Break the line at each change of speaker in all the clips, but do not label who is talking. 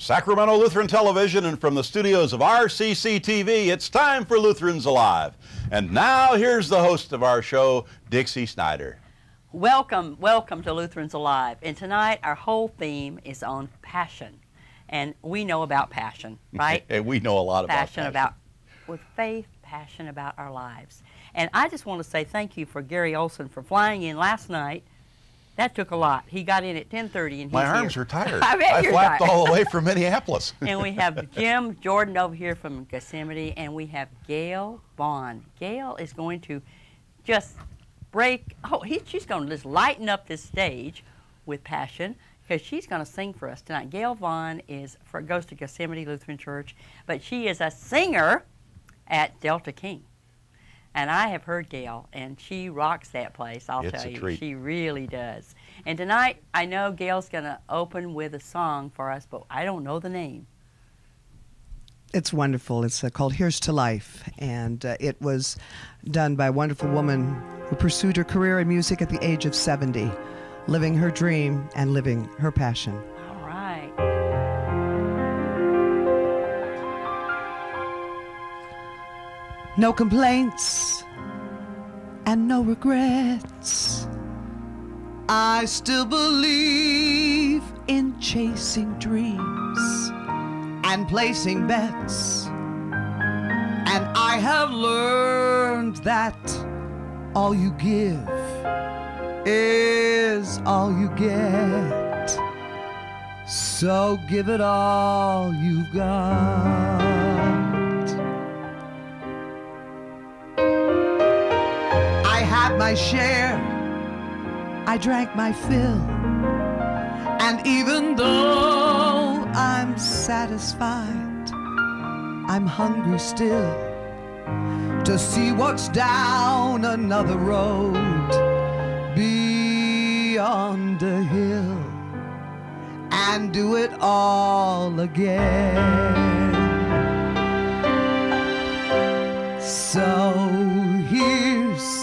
Sacramento Lutheran Television and from the studios of RCC-TV, it's time for Lutherans Alive. And now here's the host of our show, Dixie Schneider.
Welcome to Lutherans Alive. And tonight our whole theme is on passion. And we know about passion, right?
And we know a lot about passion.
With faith, passion about our lives. And I just want to say thank you for Gary Olson for flying in last night. That took a lot. He got in at 10:30 and
my arms are tired.
I
flapped all the way from Minneapolis.
And we have Jim Jordan over here from Yosemite, and we have Gayiel Vaughn. Gayiel is going to just break. She's going to just lighten up this stage with passion because she's going to sing for us tonight. Gayiel Vaughn goes to Yosemite Lutheran Church, but she is a singer at Delta King. And I have heard Gayiel, and she rocks that place, I'll tell you.
Treat.
She really does. And tonight, I know Gail's going to open with a song for us, but I don't know the name.
It's wonderful. It's called Here's to Life, and it was done by a wonderful woman who pursued her career in music at the age of 70, living her dream and living her passion.
All right.
No complaints and no regrets. I still believe in chasing dreams and placing bets. And I have learned that all you give is all you get. So give it all you've got. My share, I drank my fill, and even though I'm satisfied, I'm hungry still to see what's down another road beyond a hill and do it all again. So here's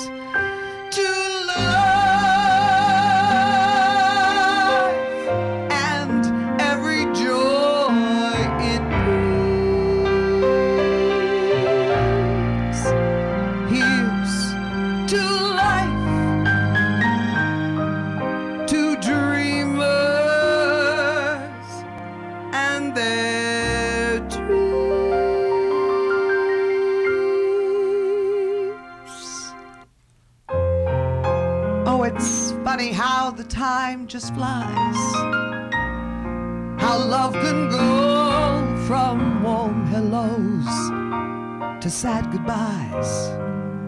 how the time just flies, how love can go from warm hellos to sad goodbyes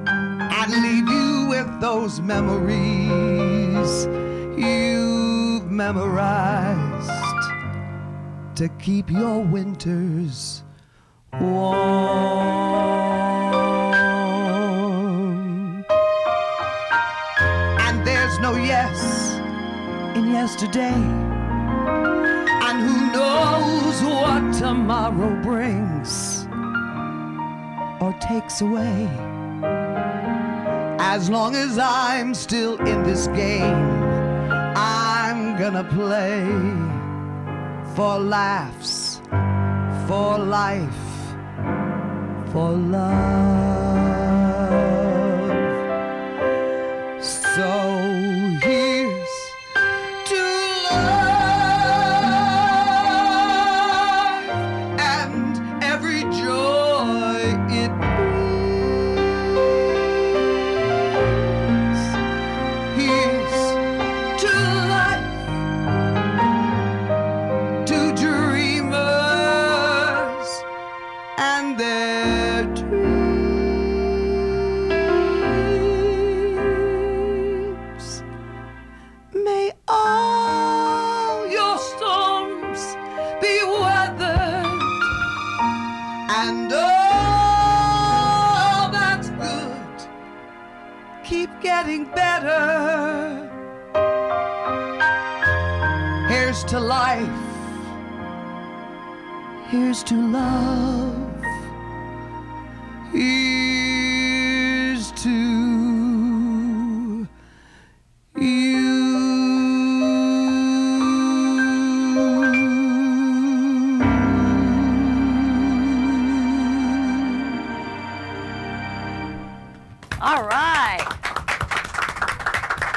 and leave you with those memories you've memorized to keep your winters warm. No yes in yesterday, and who knows what tomorrow brings or takes away. As long as I'm still in this game, I'm gonna play for laughs, for life, for love. So here's to life and every joy it brings. Here's to life, to dreamers and their dreams. May all your storms be weathered, and all that's good keep getting better. Here's to life, here's to love, here's to you.
All right.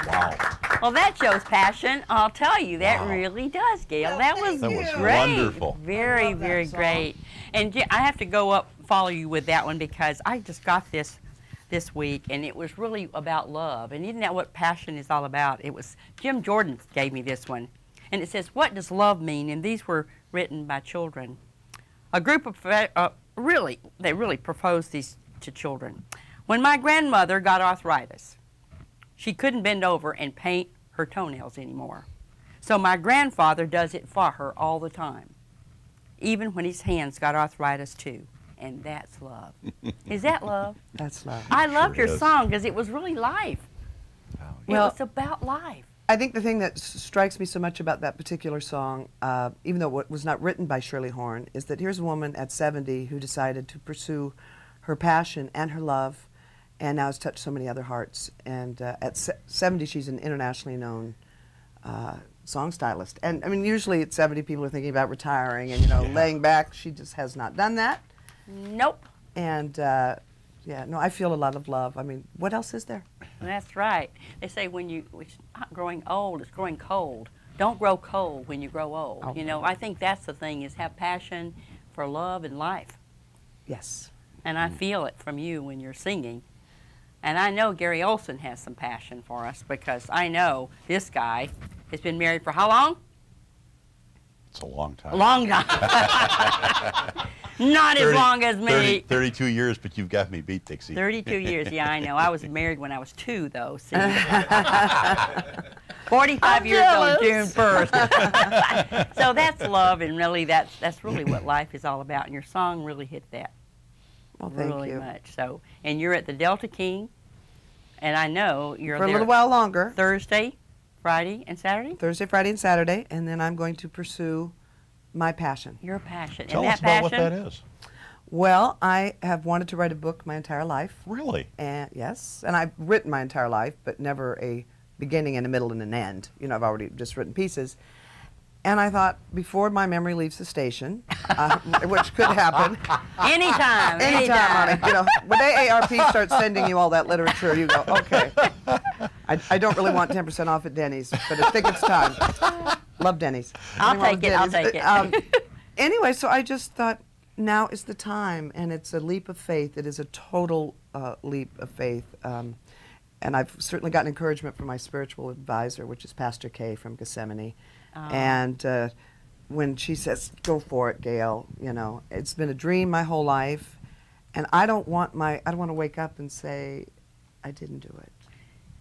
Wow.
Well, that shows passion. I'll tell you, that
Wow.
really does, Gail. That was
great. Wonderful.
Very, very great. And I have to go up, follow you with that one because I just got this week, and it was really about love. And isn't that what passion is all about? It was Jim Jordan gave me this one, and it says, "What does love mean?" And these were written by children. A group of they really proposed these to children. When my grandmother got arthritis, she couldn't bend over and paint her toenails anymore. So my grandfather does it for her all the time, even when his hands got arthritis too. And that's love. Is that love?
That's love.
I loved
Sure
your
is.
song because it was really life.
Well,
it was about life.
I think the thing that strikes me so much about that particular song, even though it was not written by Shirley Horn, is that here's a woman at 70 who decided to pursue her passion and her love, and now has touched so many other hearts. And at 70, she's an internationally known song stylist. And I mean, usually at 70, people are thinking about retiring and, laying back. She just has not done that.
Nope.
And yeah, no, I feel a lot of love. I mean, what else is there?
That's right. They say it's not growing old, it's growing cold. Don't grow cold when you grow old.
Oh.
I think that's the thing, is have passion for love and life.
Yes.
And I feel it from you when you're singing. And I know Gary Olson has some passion for us because I know this guy has been married for how long?
It's a long time.
A long time. Not as long as me.
32 years, but you've got me beat, Dixie.
32 years, yeah, I know. I was married when I was 2, though. See? 45 years on June 1st. So that's love, and really that's really what life is all about. And your song really hit that.
Well, thank
really
you.
much. So, and you're at the Delta King, and I know you're
For a
there
little while longer.
Thursday, Friday, and Saturday.
Thursday, Friday, and Saturday, and then I'm going to pursue my passion.
Your passion.
Tell
and
us
that
about what
passion,
that is.
Well, I have wanted to write a book my entire life.
Really?
And yes, and I've written my entire life, but never a beginning and a middle and an end. I've already just written pieces. And I thought, before my memory leaves the station, which could happen.
Anytime.
Anytime, honey. When AARP starts sending you all that literature, you go, okay. I don't really want 10% off at Denny's, but I think it's time. Love Denny's.
I'll take it.
Anyway, so I just thought, now is the time, and it's a leap of faith. It is a total leap of faith. And I've certainly gotten encouragement from my spiritual advisor, which is Pastor Kay from Gethsemane. And when she says, go for it, Gail, it's been a dream my whole life, and I don't want to wake up and say, I didn't do it.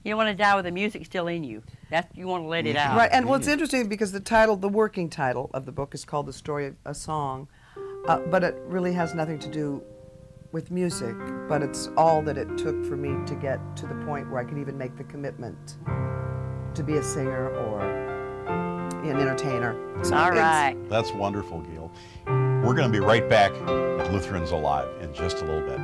You don't want to die with the music still in you. You want to let it out.
Right, and well, it's interesting because the working title of the book is called The Story of a Song, but it really has nothing to do with music, but it's all that it took for me to get to the point where I could even make the commitment to be a singer or an entertainer. So
All right.
That's wonderful, Gail. We're going to be right back at Lutherans Alive in just a little bit.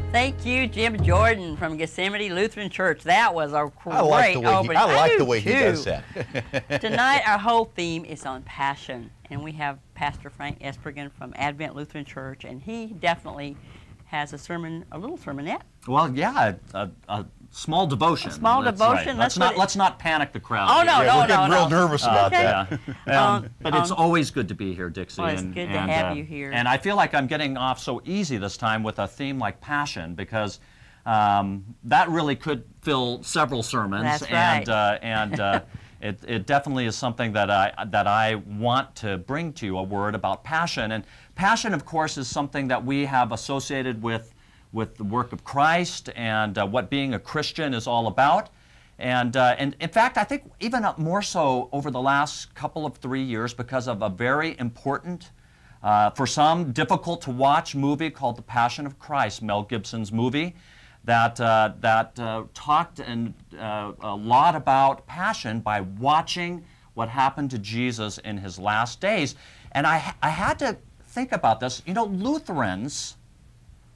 Thank you, Jim Jordan from Gethsemane Lutheran Church. That was a great
I like
opening.
the way he does that.
Tonight, our whole theme is on passion, and we have Pastor Frank Espergen from Advent Lutheran Church, and he definitely has a little sermonette.
Well, yeah, a small devotion.
A small
That's
devotion.
Right. Let's not panic the crowd.
Oh, no,
here.
no,
We're getting real nervous about
Okay.
that.
But it's always good to be here, Dixie.
Well, it's good to have you here.
And I feel like I'm getting off so easy this time with a theme like passion, because that really could fill several sermons.
That's right.
And it definitely is something that I want to bring to you, a word about passion. And passion, of course, is something that we have associated with the work of Christ and what being a Christian is all about. And in fact, I think even more so over the last couple of 3 years, because of a very important, for some, difficult to watch movie called The Passion of Christ, Mel Gibson's movie, that talked a lot about passion by watching what happened to Jesus in his last days. And I had to think about this. You know, Lutherans,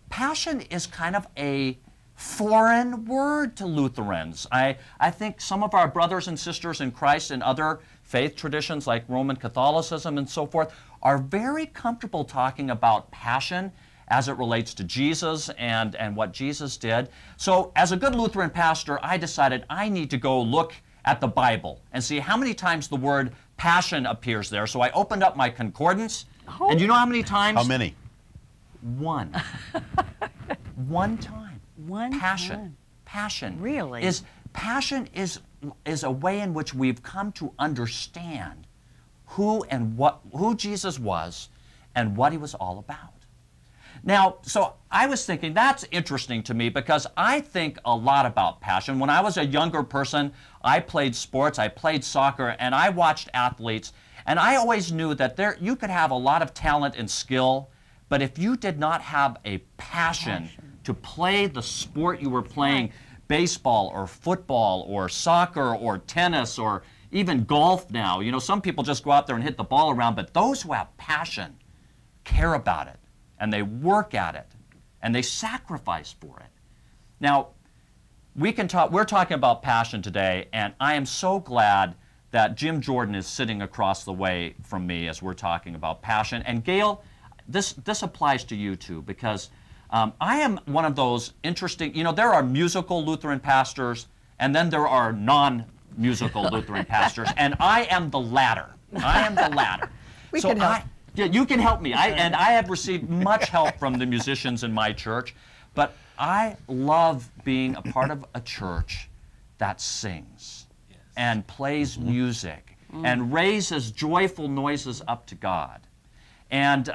passion is kind of a foreign word to Lutherans. I think some of our brothers and sisters in Christ in other faith traditions like Roman Catholicism and so forth are very comfortable talking about passion as it relates to Jesus and what Jesus did. So as a good Lutheran pastor, I decided I need to go look at the Bible and see how many times the word passion appears there. So I opened up my concordance, and you know how many times?
How many?
One. One time.
One
passion.
time.
Passion.
Really?
Passion is a way in which we've come to understand who Jesus was and what he was all about. Now, so I was thinking that's interesting to me because I think a lot about passion. When I was a younger person, I played sports, I played soccer, and I watched athletes, and I always knew that you could have a lot of talent and skill, but if you did not have a passion to play the sport you were playing, right, baseball or football or soccer or tennis or even golf now. You know, some people just go out there and hit the ball around, but those who have passion care about it, and they work at it, and they sacrifice for it. Now, we're talking about passion today, and I am so glad that Jim Jordan is sitting across the way from me as we're talking about passion. And Gail, this applies to you too, because I am one of those interesting, you know, there are musical Lutheran pastors, and then there are non-musical Lutheran pastors, and I am the latter. I am the latter.
We can help.
Yeah, you can help me. And I have received much help from the musicians in my church, but I love being a part of a church that sings and plays music and raises joyful noises up to God. And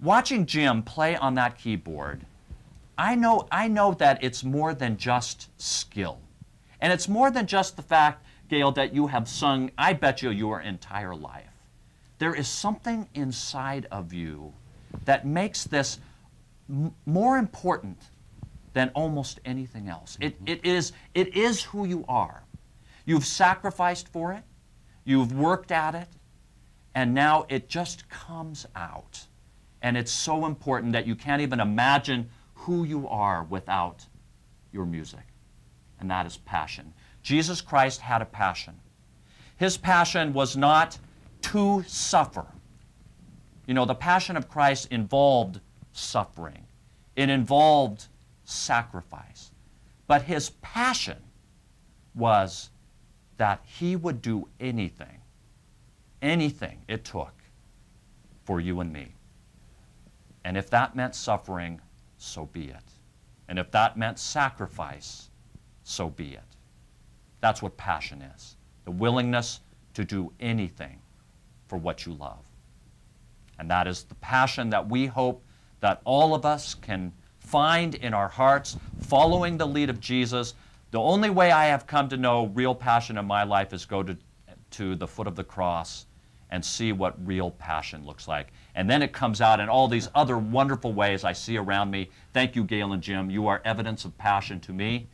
watching Jim play on that keyboard, I know that it's more than just skill. And it's more than just the fact, Gail, that you have sung, I bet you, your entire life. There is something inside of you that makes this more important than almost anything else. It is who you are. You've sacrificed for it, you've worked at it, and now it just comes out. And it's so important that you can't even imagine who you are without your music. And that is passion. Jesus Christ had a passion. His passion was not to suffer. You know, the passion of Christ involved suffering. It involved sacrifice. But his passion was that he would do anything it took for you and me. And if that meant suffering, so be it. And if that meant sacrifice, so be it. That's what passion is. The willingness to do anything for what you love. And that is the passion that we hope that all of us can find in our hearts, following the lead of Jesus. The only way I have come to know real passion in my life is go to the foot of the cross and see what real passion looks like. And then it comes out in all these other wonderful ways I see around me. Thank you, Gail and Jim. You are evidence of passion to me,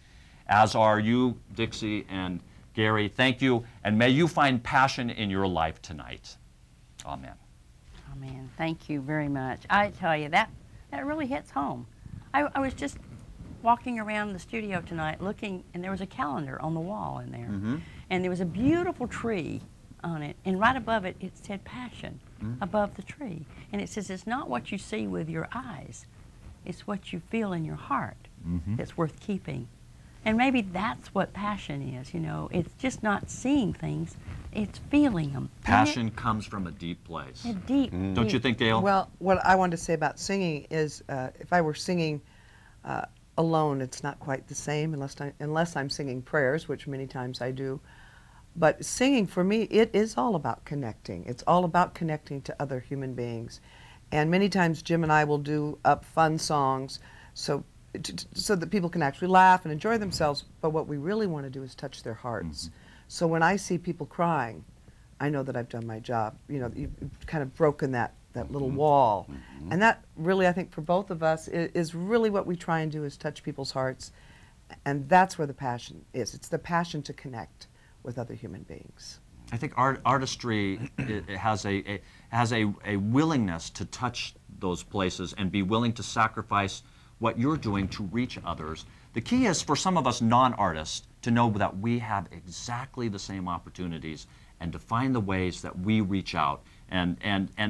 as are you, Dixie and Gary. Thank you, and may you find passion in your life tonight. Amen.
Amen. Thank you very much. I tell you, that really hits home. I was just walking around the studio tonight looking, and there was a calendar on the wall in there. Mm-hmm. And there was a beautiful tree on it, and right above it, it said passion above the tree. And it says, it's not what you see with your eyes, it's what you feel in your heart that's worth keeping. And maybe that's what passion is, you know. It's just not seeing things, it's feeling them.
Passion comes from a deep place.
A deep,
Don't you think, Gail?
Well, what I wanted to say about singing is if I were singing alone, it's not quite the same unless I'm singing prayers, which many times I do. But singing, for me, it is all about connecting. It's all about connecting to other human beings. And many times Jim and I will do up fun songs so that people can actually laugh and enjoy themselves. But what we really want to do is touch their hearts. So when I see people crying, I know that I've done my job. You know, you've kind of broken that that little wall. And that really, I think, for both of us, is really what we try and do, is touch people's hearts. And that's where the passion is. It's the passion to connect with other human beings.
I think artistry it has a willingness to touch those places and be willing to sacrifice what you're doing to reach others. The key is for some of us non-artists to know that we have exactly the same opportunities and to find the ways that we reach out. And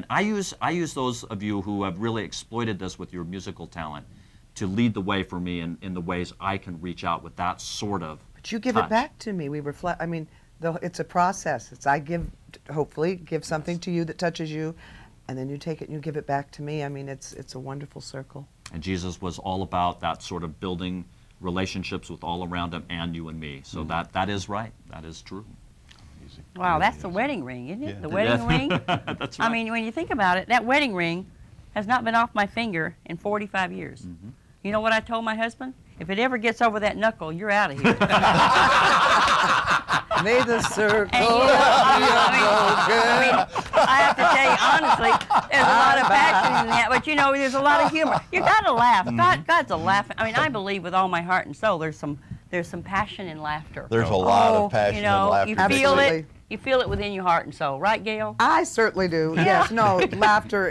I use those of you who have really exploited this with your musical talent to lead the way for me in the ways I can reach out with that sort of
But you give
touch.
it back to me. We reflect. I mean, it's a process. It's hopefully give something to you that touches you, and then you take it and you give it back to me. I mean, it's a wonderful circle.
And Jesus was all about that sort of building relationships with all around him and you and me. So that is right. That is true.
Wow, that's the wedding ring, isn't it?
Yeah.
The wedding ring.
That's right.
I mean, when you think about it, that wedding ring has not been off my finger in 45 years. You know what I told my husband? If it ever gets over that knuckle, you're out of here.
May the circle
And you know, I have to tell you honestly, there's a lot of passion in that, but you know, there's a lot of humor. You gotta laugh. God's a laugh. I mean, I believe with all my heart and soul, there's some passion in laughter.
There's a lot of passion
You know,
and
you
laughter.
feel
Absolutely.
it. You feel it within your heart and soul, right, Gail?
I certainly do. Yes. No. Laughter.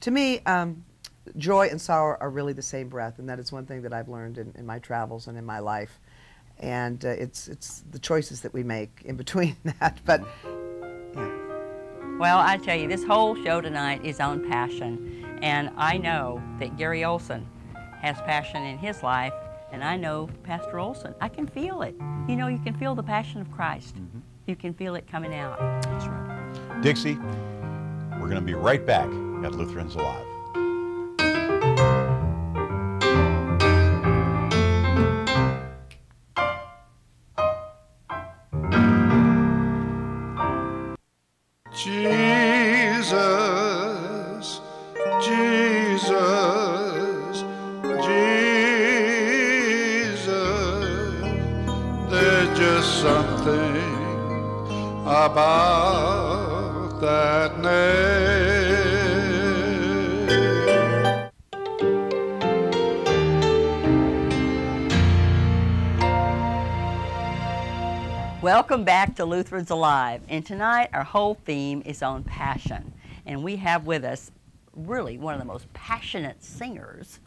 To me, joy and sorrow are really the same breath, and that is one thing that I've learned in my travels and in my life. And it's the choices that we make in between that. But yeah.
Well, I tell you, this whole show tonight is on passion, and I know that Gary Olson has passion in his life, and I know Pastor Olson. I can feel it. You know, you can feel the passion of Christ. You can feel it coming out.
That's right.
Dixie, we're going to be right back at Lutherans Alive.
Jesus, Jesus, Jesus, there's just something about that name.
Welcome back to Lutherans Alive, and tonight our whole theme is on passion, and we have with us really one of the most passionate singers,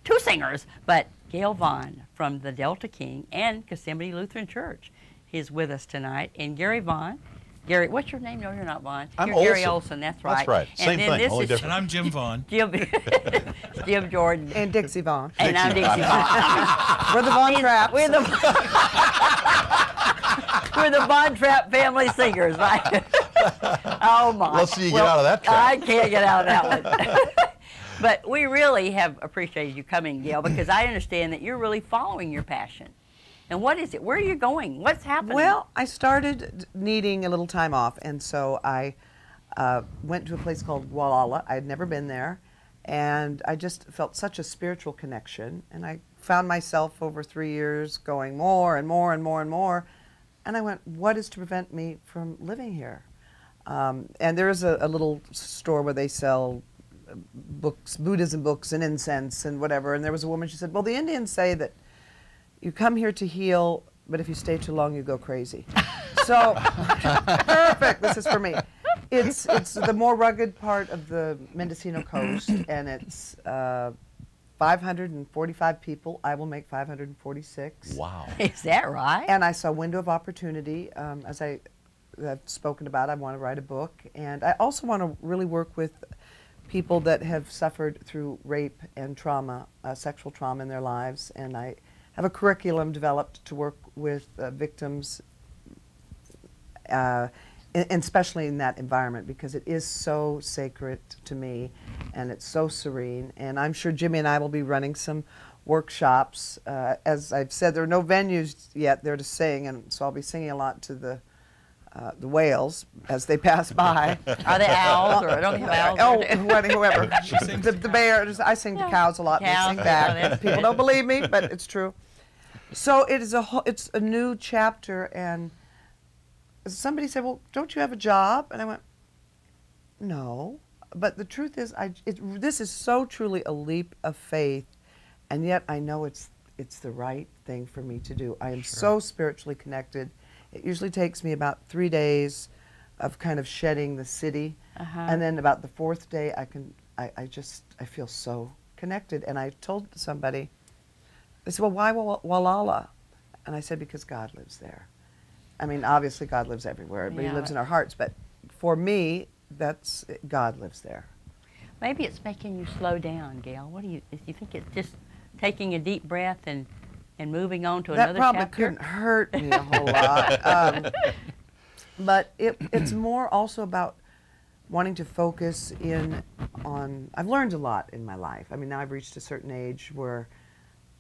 two singers, but Gayiel Vaughn from the Delta King and Yosemite Lutheran Church. He's with us tonight, and Gary Vaughn. Gary, what's your name? No, you're not Vaughn.
I'm
You're Gary
Olson.
Olson, that's right.
That's right.
And
Same
then
thing,
this
only
is
different.
And I'm Jim Vaughn.
Jim Jordan.
And Dixie Vaughn.
And I'm Dixie Vaughn.
We're the Vaughn Traps.
We're the Von Trapp family singers, right? Oh my!
Let's see you get out of that trap.
I can't get out of that one. But we really have appreciated you coming, Gail, because I understand that you're really following your passion. And what is it? Where are you going? What's happening?
Well, I started needing a little time off, and so I went to a place called Gualala. I had never been there, and I just felt such a spiritual connection. And I found myself over 3 years going more and more and more and more. And I went, what is to prevent me from living here? And there is a little store where they sell books, Buddhism books and incense and whatever. And there was a woman, she said, well, the Indians say that you come here to heal, but if you stay too long, you go crazy. So, perfect, this is for me. It's the more rugged part of the Mendocino coast, and it's 545 people. I will make 546.
Wow.
is that right?
And I saw a window of opportunity. As I've spoken about, I want to write a book. And I also want to really work with people that have suffered through rape and trauma, sexual trauma in their lives. And I have a curriculum developed to work with victims, and especially in that environment, because it is so sacred to me and it's so serene. And I'm sure Jimmy and I will be running some workshops. As I've said, there are no venues yet there to sing, and so I'll be singing a lot to the whales as they pass by.
Are they owls, or don't they have owls?
Oh, whoever. The bears. I sing to cows a lot, and
Cows.
they sing back.
Oh, that's
People don't believe me, but it's true. So it is it's a new chapter, and somebody said, well, don't you have a job? And I went, no. but the truth is, this is so truly a leap of faith, and yet I know it's the right thing for me to do. I am so spiritually connected. It usually takes me about 3 days of kind of shedding the city, and then about the 4th day, I feel so connected. And I told somebody, they said, well, why Walala? And I said, because God lives there. I mean, obviously God lives everywhere, but He lives in our hearts. But for me, God lives there.
Maybe it's making you slow down, Gail. What do you think it's just taking a deep breath and moving on to another chapter?
That probably couldn't hurt me a whole lot. But it's more also about wanting to focus in on, I've learned a lot in my life. I mean, now I've reached a certain age where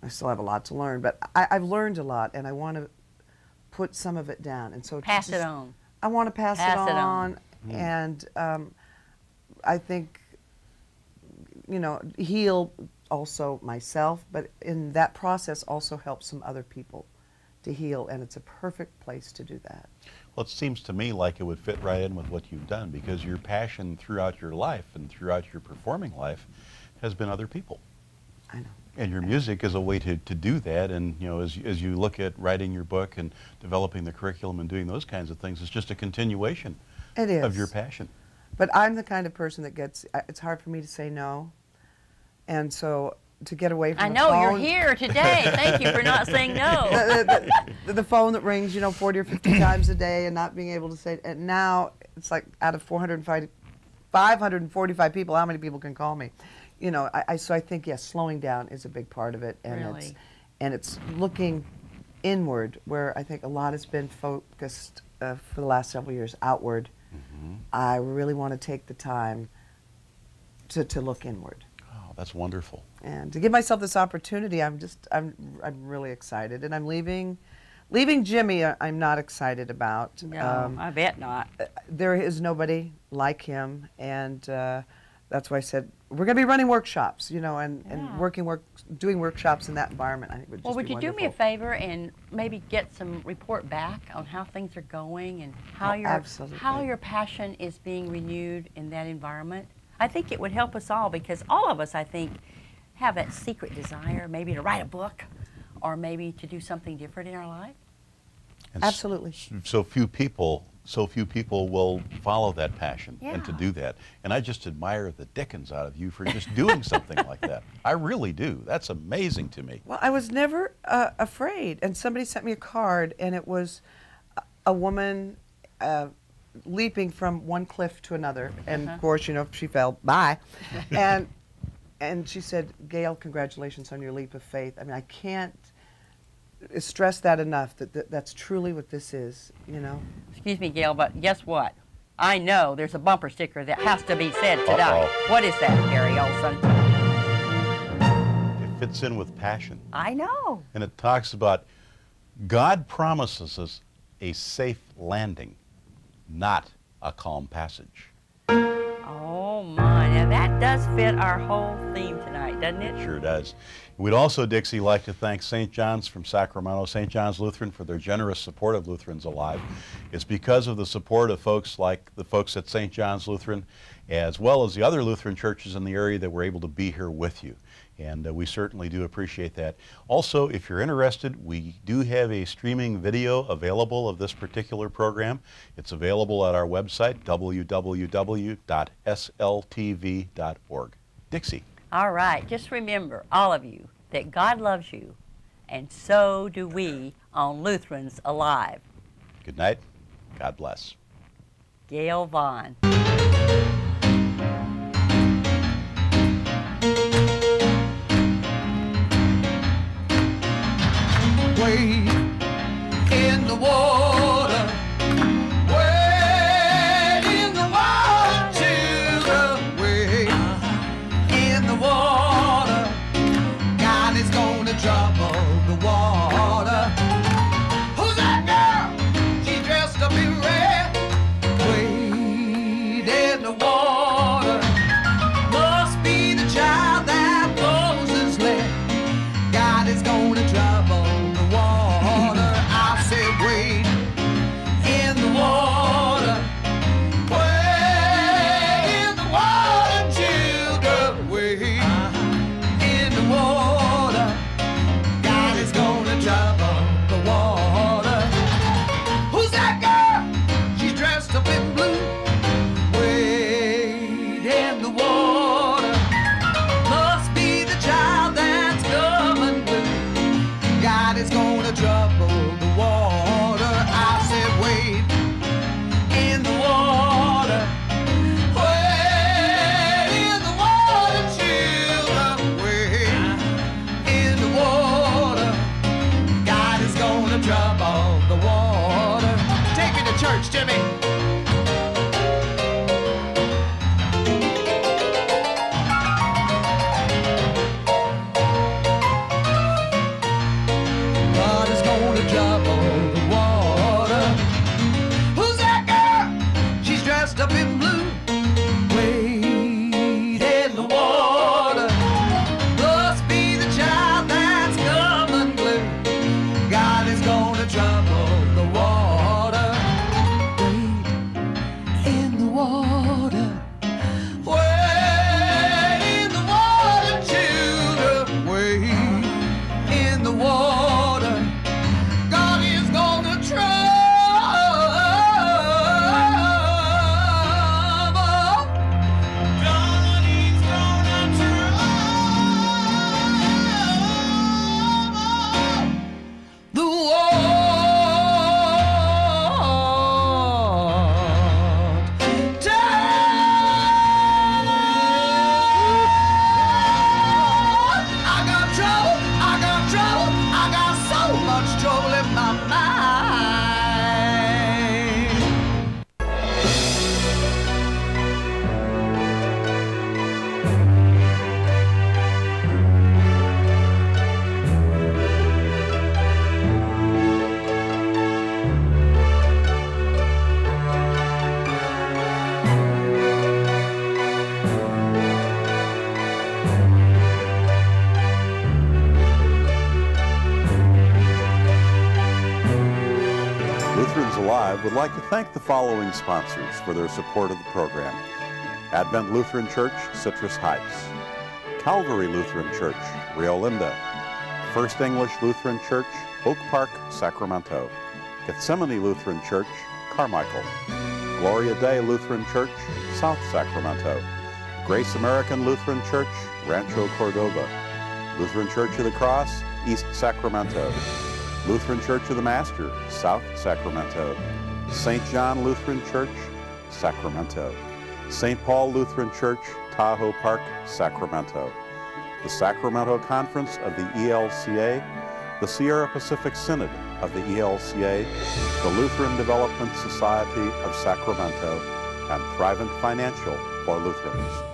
I still have a lot to learn, but I've learned a lot, and I want to put some of it down. And so
pass it on.
I want to pass it on. And I think, heal also myself, but in that process also help some other people to heal, and it's a perfect place to do that.
Well, it seems to me like it would fit right in with what you've done, because your passion throughout your life and throughout your performing life has been other people.
I know.
And your music is a way to do that, and as you look at writing your book and developing the curriculum and doing those kinds of things, it's just a continuation of your passion.
But I'm the kind of person that it's hard for me to say no, and so to get away from the phone.
I know, you're here today. Thank you for not saying no.
The phone that rings, 40 or 50 times a day, and not being able to say, and now it's like out of 545 people, how many people can call me? So I think, yes, slowing down is a big part of it, and it's looking inward, where I think a lot has been focused for the last several years outward. I really want to take the time to look inward.
Oh, that's wonderful.
And to give myself this opportunity, I'm really excited, and I'm leaving Jimmy. I'm not excited about.
No, I bet not.
There is nobody like him, and that's why I said we're going to be running workshops, and doing workshops in that environment. I think would just
Well, would
be
you do me a favor and maybe get some report back on how things are going and how your passion is being renewed in that environment? I think it would help us all, because all of us, I think, have that secret desire, maybe to write a book, or maybe to do something different in our life.
And
absolutely.
So few people will follow that passion and to do that. And I just admire the dickens out of you for just doing something like that. I really do. That's amazing to me.
Well, I was never afraid. And somebody sent me a card, and it was a woman leaping from one cliff to another. And of course, she fell. Bye. And she said, Gail, congratulations on your leap of faith. I mean, I can't stress that enough, that's truly what this is,
Excuse me, Gail, but guess what? I know there's a bumper sticker that has to be said today. What is that, Gary Olson?
It fits in with passion.
I know.
And it talks about God promises us a safe landing, not a calm passage.
Oh my, now that does fit our whole theme tonight, doesn't it?
Sure does. We'd also, Dixie, like to thank St. John's from Sacramento, St. John's Lutheran, for their generous support of Lutherans Alive. It's because of the support of folks like the folks at St. John's Lutheran, as well as the other Lutheran churches in the area, that we're able to be here with you. And we certainly do appreciate that. Also, if you're interested, we do have a streaming video available of this particular program. It's available at our website, www.sltv.org. Dixie.
All right, just remember, all of you, that God loves you, and so do we on Lutherans Alive.
Good night. God bless.
Gail Vaughn.
Wade in the water, wade in the water, children, wade in the water. God is gonna trouble the water. Who's that girl? She dressed up in red. Wade in the water. Must be the child that Moses led. God is gonna trouble the water. I said wade in the water. Wade in the water. God is gonna trouble the water. I said wade in the water. Wade in the water, children. Wade in the water. God is gonna trouble the water. Take me to church, Jimmy. Up in blue, wade in the water. Must be the child that's coming blue. God is gonna trouble the water. Wade in the water. Wade in the water, children. Wade in the water. God is gonna trouble.
Lutherans Alive would like to thank the following sponsors for their support of the program. Advent Lutheran Church, Citrus Heights. Calvary Lutheran Church, Rio Linda. First English Lutheran Church, Oak Park, Sacramento. Gethsemane Lutheran Church, Carmichael. Gloria Dei Lutheran Church, South Sacramento. Grace American Lutheran Church, Rancho Cordova. Lutheran Church of the Cross, East Sacramento. Lutheran Church of the Master, South Sacramento. St. John Lutheran Church, Sacramento. St. Paul Lutheran Church, Tahoe Park, Sacramento. The Sacramento Conference of the ELCA, the Sierra Pacific Synod of the ELCA, the Lutheran Development Society of Sacramento, and Thrivent Financial for Lutherans.